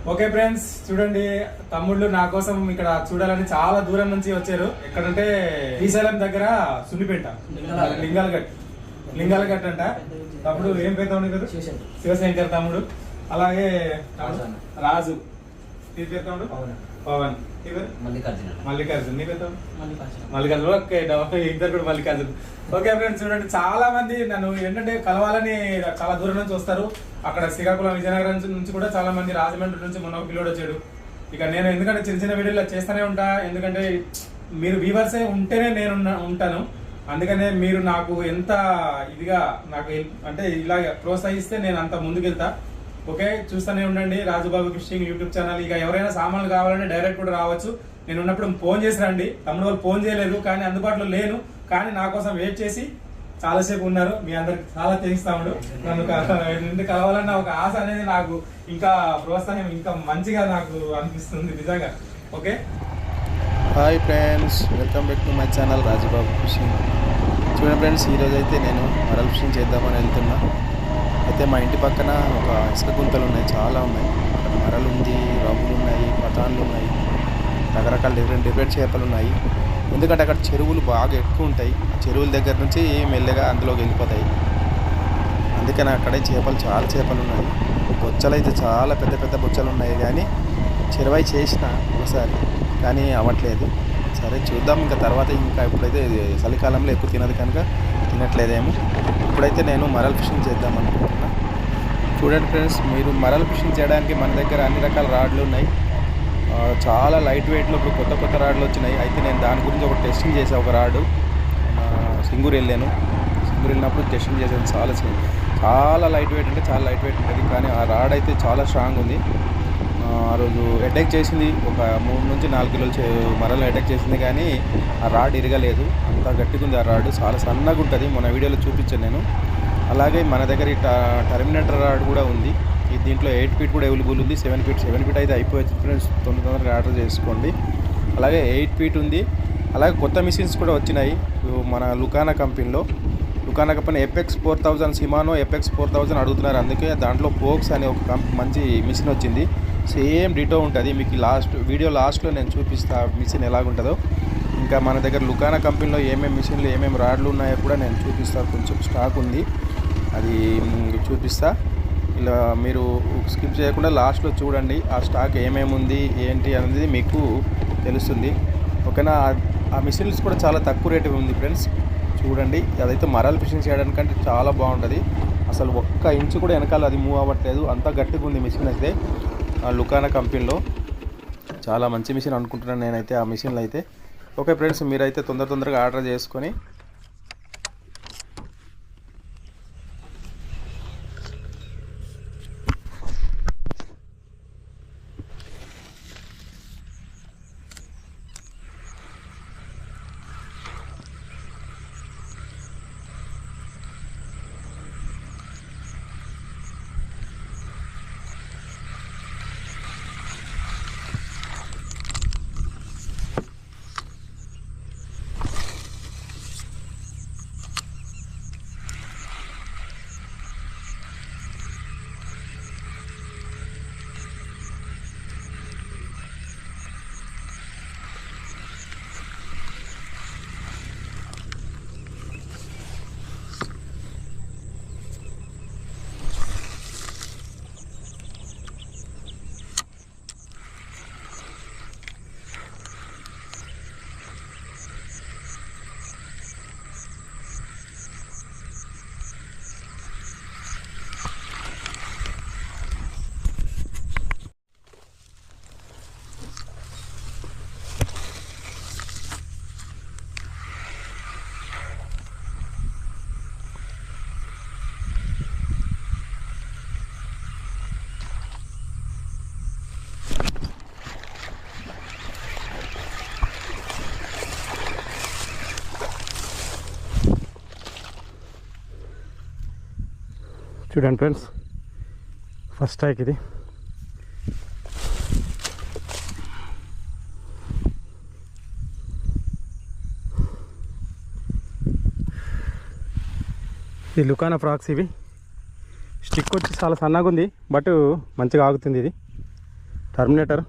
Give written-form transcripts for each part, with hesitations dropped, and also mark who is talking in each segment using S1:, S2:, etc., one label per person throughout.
S1: Okay friends, చూడండి తమ్ముళ్ళు నా కోసం ఇక్కడ చూడాలని చాలా దూరం నుంచి వచ్చారు. ఎక్కడంటే శ్రీశైలం దగ్గర సున్నిపేట లింగాలగట్ అంట. తమ్ముడు ఏం పేరు తమ్ముడు కదా? శివశంకర్ తమ్ముడు. అలాగే రాజు. నీ పేరు తమ్ముడు? పవన్. మల్లికార్జున్. నీ పేరు? మల్లికార్జున్. ఓకే, ఇద్దరు కూడా మల్లికార్జున్. ఓకే ఫ్రెండ్స్, చూడండి చాలా మంది నన్ను ఏంటంటే కలవాలని చాలా దూరం నుంచి వస్తారు. అక్కడ శ్రీకాకుళం, విజయనగరం నుంచి కూడా చాలా మంది, రాజమండ్రి నుంచి మొన్న పిల్లోడు వచ్చాడు. ఇక నేను ఎందుకంటే చిన్న చిన్న వీడియోలు చేస్తూనే ఉంటా, ఎందుకంటే మీరు వ్యూవర్సే ఉంటేనే నేను ఉంటాను. అందుకనే మీరు నాకు ఎంత ఇదిగా నాకు అంటే ఇలా ప్రోత్సహిస్తే నేను అంత ముందుకెళ్తా. ఓకే, చూస్తూనే ఉండండి రాజుబాబు ఫిషింగ్ యూట్యూబ్ ఛానల్. ఇక ఎవరైనా సామాన్లు కావాలంటే డైరెక్ట్ కూడా రావచ్చు. నేను ఉన్నప్పుడు ఫోన్ చేసి రండి. తమ్ముడు వాళ్ళు ఫోన్ చేయలేదు, కానీ అందుబాటులో లేను. కానీ నా కోసం వెయిట్ చేసి చాలాసేపు ఉన్నారు. మీ అందరికి చాలా థ్యాంక్స్ తమ్ముడు. నన్ను కలవాలన్న ఒక ఆశ అనేది నాకు ఇంకా ప్రోత్సాహం ఇంకా మంచిగా నాకు అనిపిస్తుంది నిజంగా. Okay,
S2: hi friends, welcome back to my channel Rajubabu fishing. చూడండి ఫ్రెండ్స్, ఈరోజు అయితే నేను మరల్ ఫిషింగ్ చేద్దామని వెళ్తున్నా. అయితే మా ఇంటి పక్కన ఒక ఇసుక గుంతలు ఉన్నాయి, చాలా ఉన్నాయి. అక్కడ మరలు ఉంది, రవ్వులు ఉన్నాయి, పతాన్లు ఉన్నాయి, రకరకాల డిఫరెంట్ చేపలు ఉన్నాయి. ఎందుకంటే అక్కడ చెరువులు బాగా ఎక్కువ ఉంటాయి. చెరువుల దగ్గర నుంచి మెల్లగా అందులోకి వెళ్ళిపోతాయి. అందుకని అక్కడే చాలా చేపలు ఉన్నాయి. బొచ్చలు అయితే చాలా పెద్ద పెద్ద బొచ్చలు ఉన్నాయి, కానీ చెరువై చేసిన ఒకసారి కానీ అవ్వట్లేదు. సరే చూద్దాం, ఇంకా తర్వాత ఇంకా ఇప్పుడైతే చలికాలంలో ఎక్కువ తినదు కనుక తినట్లేదేమో. ఇప్పుడైతే నేను మరల్ ఫిషింగ్ చేద్దాం అనుకుంటున్నా. చూడండి ఫ్రెండ్స్, మీరు మరల్ ఫిషింగ్ చేయడానికి మన దగ్గర అన్ని రకాల రాడ్లు ఉన్నాయి. చాలా లైట్ వెయిట్లో ఇప్పుడు కొత్త రాడ్లు వచ్చినాయి. అయితే నేను దాని గురించి ఒక టెస్టింగ్ చేసాను. ఒక రాడు సింగూరు వెళ్ళినప్పుడు టెస్టింగ్ చేసాను. చాలా లైట్ వెయిట్ అంటే చాలా లైట్ వెయిట్ ఉంటుంది, కానీ ఆ రాడ్ అయితే చాలా స్ట్రాంగ్ ఉంది. ఆ రోజు అటాక్ చేసింది ఒక 3 నుంచి 4 కిలోలు మరలు అటాక్ చేసింది, కానీ ఆ రాడ్ ఇరగలేదు. అంత గట్టిగా ఉంది ఆ రాడ్, చాలా సన్నగా ఉంటుంది. మన వీడియోలో చూపించాను నేను. అలాగే మన దగ్గర ఈ టర్మినేటర్ రాడ్ కూడా ఉంది. దీంట్లో 8 ఫీట్ కూడా అవైలబుల్ ఉంది. 7 ఫీట్ అయితే అయిపోవచ్చు ఫ్రెండ్స్, తొందరగా ఆర్డర్ చేసుకోండి. అలాగే 8 ఫీట్ ఉంది. అలాగే కొత్త మిషన్స్ కూడా వచ్చినాయి మన లుకానా కంపెనీ FX 4000 సిమానో FX 4000 అడుగుతున్నారు. అందుకే దాంట్లో పోక్స్ అనే ఒక మంచి మిషన్ వచ్చింది. సేమ్ డిటో ఉంటుంది. మీకు వీడియో లాస్ట్లో నేను చూపిస్తా మిషన్ ఎలాగుంటుందో. ఇంకా మన దగ్గర లుకానా కంపెనీలో ఏమేమి మిషన్లు ఏమేమి రాడ్లు ఉన్నాయో కూడా నేను చూపిస్తాను. కొంచెం స్టాక్ ఉంది, అది చూపిస్తా. ఇలా మీరు స్కిప్ చేయకుండా లాస్ట్లో చూడండి, ఆ స్టాక్ ఏమేమి ఉంది ఏంటి అనేది మీకు తెలుస్తుంది. ఓకేనా. ఆ మిషన్స్ కూడా చాలా తక్కువ రేటు ఉంది ఫ్రెండ్స్. చూడండి, అదైతే మరల్ ఫిషింగ్ చేయడానికంటే చాలా బాగుంటుంది. అసలు 1 ఇంచు కూడా వెనకాల అది మూవ్ అవ్వట్లేదు, అంత గట్టిగా ఉంది మిషన్ అయితే. లుకానా కంపెనీలో చాలా మంచి మిషన్ అనుకుంటున్నాను నేనైతే ఆ మిషన్లో అయితే. ఓకే ఫ్రెండ్స్, మీరైతే తొందరగా ఆర్డర్ చేసుకొని
S1: చూడండి ఫ్రెండ్స్, ఫస్ట్ స్ట్రైక్ ఇది. ఈ లుకానా ఫ్రాక్స్ ఇవి. స్టిక్ వచ్చి చాలా సన్నగా ఉంది, బట్ మంచిగా ఆగుతుంది ఇది.
S2: టర్మినేటర్.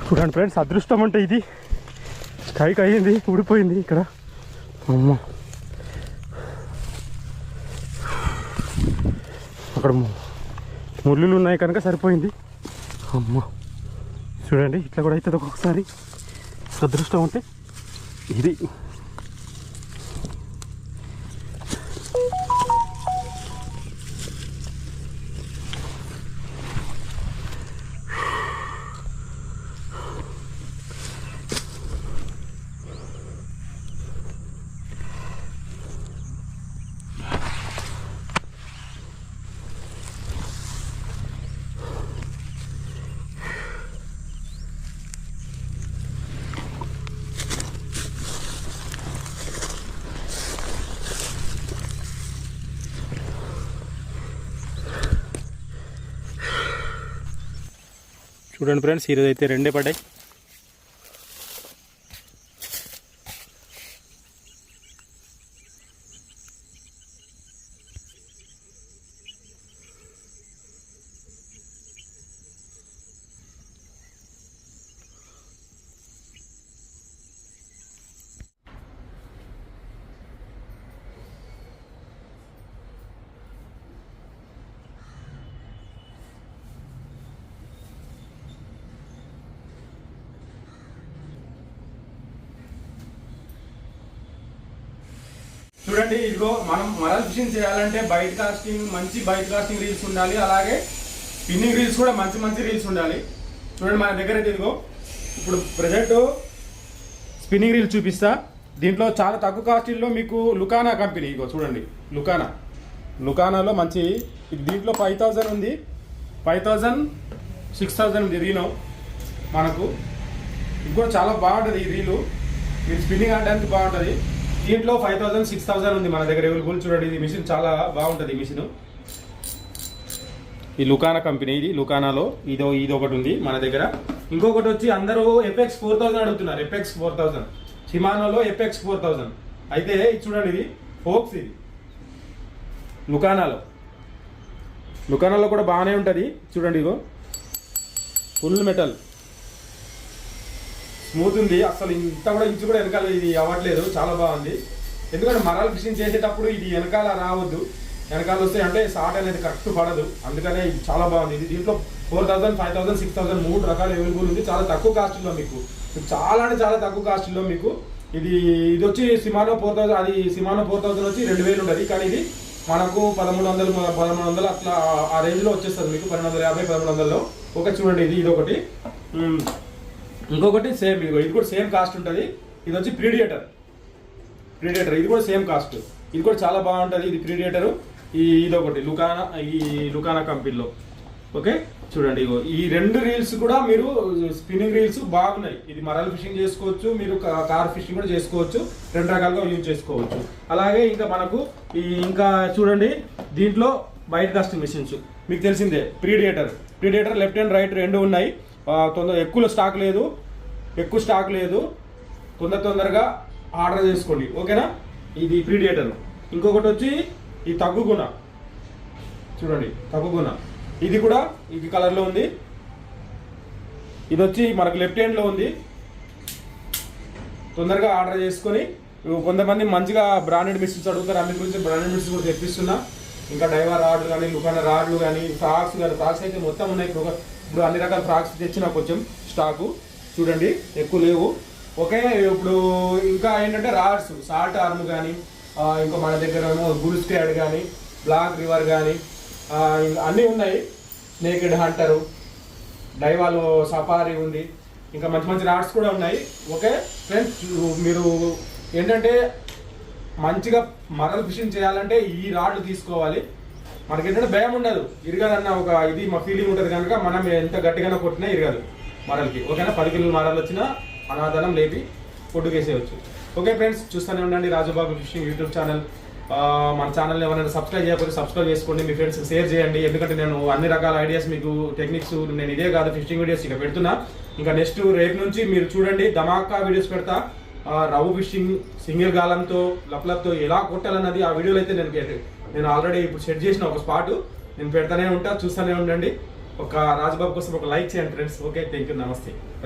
S2: చూడండి ఫ్రెండ్స్, అదృష్టం అంటే ఇది. కైకి అయ్యింది, ఊడిపోయింది ఇక్కడ. అమ్మ, అక్కడ ముళ్ళులు ఉన్నాయి కనుక సరిపోయింది. అమ్మ చూడండి, ఇట్లా కూడా అవుతుంది ఒక్కొక్కసారి. అదృష్టం అంటే ఇది. చూడండి ఫ్రెండ్స్, ఈరోజు అయితే 2 పడ్డాయి.
S1: చూడండి, ఇదిగో మనం మరల్ ఫిషింగ్ చేయాలంటే మంచి బైట్ కాస్టింగ్ రీల్స్ ఉండాలి. అలాగే స్పిన్నింగ్ రీల్స్ కూడా మంచి రీల్స్ ఉండాలి. చూడండి, మన దగ్గర అయితే ఇదిగో ఇప్పుడు ప్రజెంట్ స్పిన్నింగ్ రీల్స్ చూపిస్తా. దీంట్లో చాలా తక్కువ కాస్టింగ్లో మీకు లుకానా కంపెనీ, ఇదిగో చూడండి, లుకానాలో మంచి. దీంట్లో 5000 ఉంది, 5000, 6000 ఉంది రీలో మనకు. ఇది కూడా చాలా బాగుంటుంది ఈ రీలు, మీరు స్పిన్నింగ్ ఆడడానికి బాగుంటుంది. దీంట్లో 5000, 6000 ఉంది మన దగ్గర అవైలబుల్. చూడండి, ఇది మిషన్ చాలా బాగుంటుంది. ఈ మిషన్ ఈ లుకానా కంపెనీ, ఇది లుకానాలో ఇది ఒకటి ఉంది మన దగ్గర. ఇంకొకటి వచ్చి అందరూ FX 4000 అడుగుతున్నారు. FX 4000 షిమానోలో FX 4000 అయితే ఇది చూడండి, ఇది ఫోక్స్. ఇది లుకానాలో కూడా బాగానే ఉంటుంది. చూడండి, ఇగో ఫుల్ మెటల్, స్మూత్ ఉంది. అసలు ఇంత కూడా ఇంచు కూడా వెనకాల ఇది అవ్వట్లేదు, చాలా బాగుంది. ఎందుకంటే మరాల్ ఫిషింగ్ చేసేటప్పుడు ఇది వెనకాల రావద్దు, వెనకాల వస్తే అంటే షార్ట్ అనేది కరెక్ట్ పడదు. అందుకనే ఇది చాలా బాగుంది. ఇది దీంట్లో 4000, 5000, 6000 3 రకాలు అవైలబుల్ ఉంది. చాలా తక్కువ కాస్ట్లో మీకు, చాలా అంటే చాలా తక్కువ కాస్ట్లో మీకు. ఇది వచ్చి సిమానో 4000, అది సిమానో 4000 వచ్చి 2000 ఉంటుంది. కానీ ఇది మనకు 1300 అట్లా ఆ రేంజ్లో వచ్చేస్తుంది మీకు. 1250, 1300లో. ఓకే, చూడండి, ఇది ఒకటి. ఇంకొకటి సేమ్, ఇది కూడా సేమ్ కాస్ట్ ఉంటుంది. ఇది వచ్చి ప్రీడియేటర్, ఇది కూడా సేమ్ కాస్ట్. ఇది కూడా చాలా బాగుంటుంది. ఇది ప్రీడియేటర్. ఇదొకటి లుకానా కంపెనీలో. ఓకే, చూడండి, ఇగో ఈ 2 రీల్స్ కూడా మీరు స్పిన్నింగ్ రీల్స్ బాగున్నాయి. ఇది మరల్ ఫిషింగ్ చేసుకోవచ్చు, మీరు కార్ ఫిషింగ్ కూడా చేసుకోవచ్చు, 2 రకాలుగా యూజ్ చేసుకోవచ్చు. అలాగే ఇంకా మనకు ఇంకా చూడండి, దీంట్లో బైట్ కాస్టింగ్ మిషన్స్ మీకు తెలిసిందే. ప్రీడియేటర్ లెఫ్ట్ అండ్ రైట్ 2 ఉన్నాయి. ఎక్కువ స్టాక్ లేదు. తొందరగా ఆర్డర్ చేసుకోండి, ఓకేనా. ఇది ప్రీడియేటర్. ఇంకొకటి వచ్చి ఈ తగ్గుగుణ, చూడండి, తగ్గుగుణ. ఇది కూడా ఈ కలర్లో ఉంది. ఇది వచ్చి మనకు లెఫ్ట్ హ్యాండ్లో ఉంది. తొందరగా ఆర్డర్ చేసుకొని, కొంతమంది మంచిగా బ్రాండెడ్ మిషన్స్ అడుగుతారు, అన్ని గురించి బ్రాండెడ్ మిషన్స్ కూడా తెప్పిస్తున్నా. ఇంకా డైవర్ రాడ్లు కానీ, లుకానా రాడ్లు కానీ, ఫ్రాక్స్ అయితే మొత్తం ఉన్నాయి. ఇప్పుడు అన్ని రకాల ఫ్రాక్స్ తెచ్చిన కొంచెం స్టాకు, చూడండి, ఎక్కువ లేవు. ఓకే, ఇప్పుడు ఇంకా ఏంటంటే రాడ్స్, సాల్ట్ ఆర్మ్ కానీ, ఇంకా మన దగ్గర ఏమో బుల్ స్క్వాడ్ కానీ,
S3: బ్లాక్ రివర్ కానీ అన్నీ ఉన్నాయి. నేకెడ్ హంటరు, డైవాలో సఫారీ ఉంది, ఇంకా మంచి మంచి రాడ్స్ కూడా ఉన్నాయి. ఓకే ఫ్రెండ్స్, మీరు ఏంటంటే మంచిగా మరల్ ఫిషింగ్ చేయాలంటే ఈ రాడ్లు తీసుకోవాలి. మనకి ఏంటంటే భయం ఉండదు, ఇరగదన్న ఒక ఇది మా ఫీలింగ్ ఉంటుంది కనుక మనం ఎంత గట్టిగానే కొట్టినా ఇరగదు మరల్కి. ఓకేనా, 10 కిలోల మరలు వచ్చినా అనాదనం లేపి పొట్టుకేసేయచ్చు. ఓకే ఫ్రెండ్స్, చూస్తూనే ఉండండి రాజుబాబు ఫిషింగ్ యూట్యూబ్ ఛానల్. మన ఛానల్ని ఎవరైనా సబ్స్క్రైబ్ చేయకపోతే సబ్స్క్రైబ్ చేసుకోండి, మీ ఫ్రెండ్స్కి షేర్ చేయండి. ఎందుకంటే నేను అన్ని రకాల ఐడియాస్ మీకు టెక్నిక్స్ నేను ఇదే కాదు ఫిషింగ్ వీడియోస్ ఇక పెడుతున్నా. ఇంకా నెక్స్ట్ రేపు నుంచి మీరు చూడండి ధమాకా వీడియోస్ పెడతా. రవ్వు ఫిషింగ్ సింగిల్ గాలంతో లప్లప్తో ఎలా కొట్టాలన్నది ఆ వీడియోలో అయితే నేను ఆల్రెడీ ఇప్పుడు సెట్ చేసిన ఒక స్పాట్ నేను పెడతానే ఉంటా, చూస్తూనే ఉండండి. ఒక రాజుబాబు కోసం ఒక లైక్ చేయండి ఫ్రెండ్స్. ఓకే, థ్యాంక్ యూ, నమస్తే, బై.